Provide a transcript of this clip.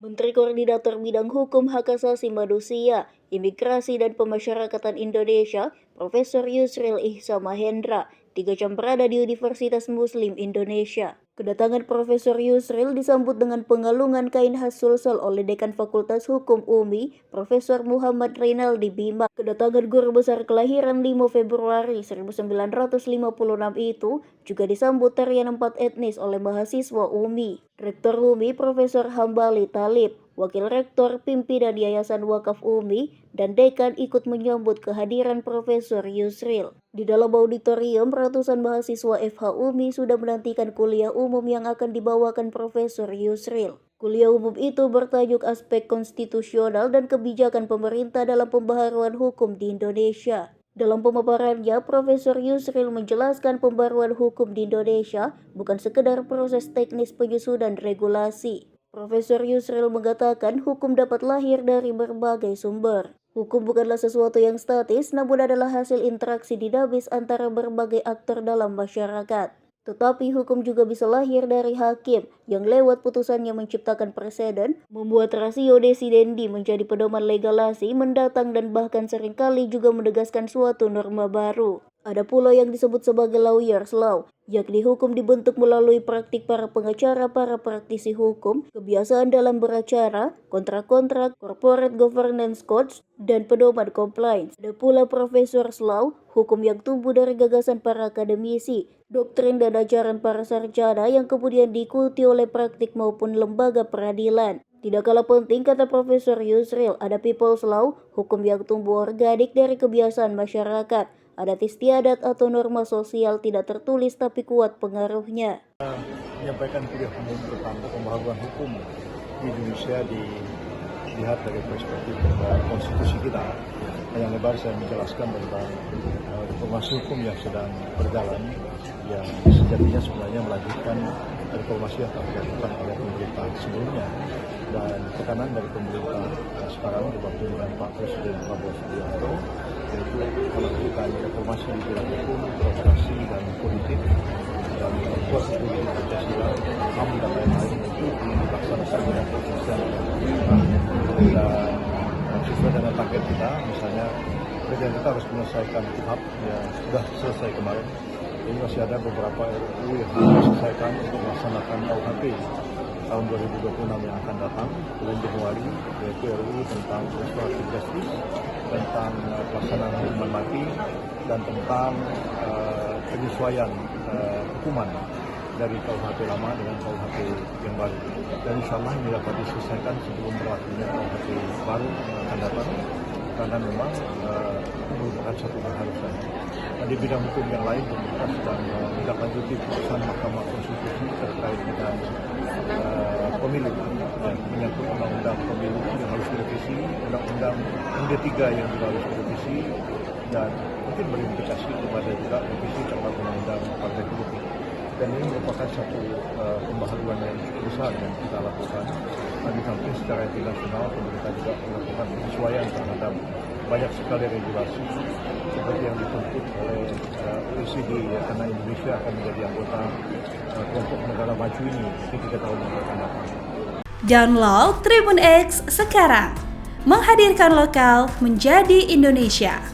Menteri Koordinator Bidang Hukum Hak Asasi Manusia, Imigrasi dan Pemasyarakatan Indonesia, Profesor Yusril Ihsa Mahendra, 3 jam berada di Universitas Muslim Indonesia. Kedatangan Profesor Yusril disambut dengan pengalungan kain khas Sulsel oleh Dekan Fakultas Hukum UMI, Profesor Muhammad Rinaldi Bima. Kedatangan guru besar kelahiran 5 Februari 1956 itu juga disambut tarian 4 etnis oleh mahasiswa UMI. Rektor UMI Profesor Hambali Talib, Wakil Rektor Pimpinan Yayasan Wakaf UMI, dan Dekan ikut menyambut kehadiran Profesor Yusril. Di dalam auditorium, ratusan mahasiswa FH UMI sudah menantikan kuliah umum yang akan dibawakan Profesor Yusril. Kuliah umum itu bertajuk Aspek Konstitusional dan Kebijakan Pemerintah dalam Pembaharuan Hukum di Indonesia. Dalam pemaparannya, Profesor Yusril menjelaskan pembaruan hukum di Indonesia bukan sekedar proses teknis penyusunan regulasi. Profesor Yusril mengatakan hukum dapat lahir dari berbagai sumber. Hukum bukanlah sesuatu yang statis, namun adalah hasil interaksi dinamis antara berbagai aktor dalam masyarakat. Tetapi hukum juga bisa lahir dari hakim yang lewat putusannya menciptakan preseden, membuat rasio desidendi menjadi pedoman legalasi mendatang dan bahkan seringkali juga menegaskan suatu norma baru. Ada pula yang disebut sebagai lawyer's law, yakni hukum dibentuk melalui praktik para pengacara, para praktisi hukum, kebiasaan dalam beracara, kontrak-kontrak, corporate governance codes, dan pedoman compliance. Ada pula professor's law, hukum yang tumbuh dari gagasan para akademisi, doktrin dan ajaran para sarjana yang kemudian diikuti oleh praktik maupun lembaga peradilan. Tidak kalah penting, kata Profesor Yusril, ada people's law, hukum yang tumbuh organik dari kebiasaan masyarakat. Adat istiadat atau norma sosial tidak tertulis tapi kuat pengaruhnya. Menyampaikan kuliah umum tentang pembaharuan hukum di Indonesia dilihat dari perspektif konstitusi kita. Yang lebar saya menjelaskan tentang reformasi hukum yang sedang berjalan, yang sejatinya sebenarnya melanjutkan reformasi yang telah dilakukan oleh pemerintah sebelumnya, dan tekanan dari pemerintah sekarang dibawah Pak Presiden Prabowo Subianto, yaitu melakukan reformasi di bidang hukum, birokrasi dan politik, dan membuat politik Pancasila, HAM dan lain-lain itu dilaksanakan dengan konsisten dan sesuai dengan target kita. Misalnya kerjaan kita harus menyelesaikan KUHP yang sudah selesai kemarin. Ini masih ada beberapa RUU yang harus diselesaikan untuk melaksanakan KUHP tahun 2026 yang akan datang, bulan Januari, yaitu RUU tentang restoratif justice, tentang pelaksanaan hukuman mati, dan tentang penyesuaian hukuman dari KUHP lama dengan KUHP yang baru. Dan insya Allah ini dapat diselesaikan sebelum berlakunya KUHP baru yang akan datang, karena memang itu merupakan satu keharusan. Di bidang hukum yang lain, kita sedang menindaklanjuti putusan Mahkamah Konstitusi terkait dengan pemilu dan menyangkut undang-undang pemilu yang harus direvisi, undang-undang MD3 yang juga harus direvisi, dan mungkin berimplikasi kepada juga revisi tentang undang-undang partai politik. Dan ini merupakan satu pembaharuan yang cukup besar yang kita lakukan. Dan di samping secara internasional, pemerintah juga melakukan penyesuaian terhadap banyak sekali regulasi seperti yang dituntut oleh OECD, ya, karena Indonesia akan menjadi anggota kelompok negara maju ini di 3 tahun yang akan datang. Download Tribun X sekarang, menghadirkan lokal menjadi Indonesia.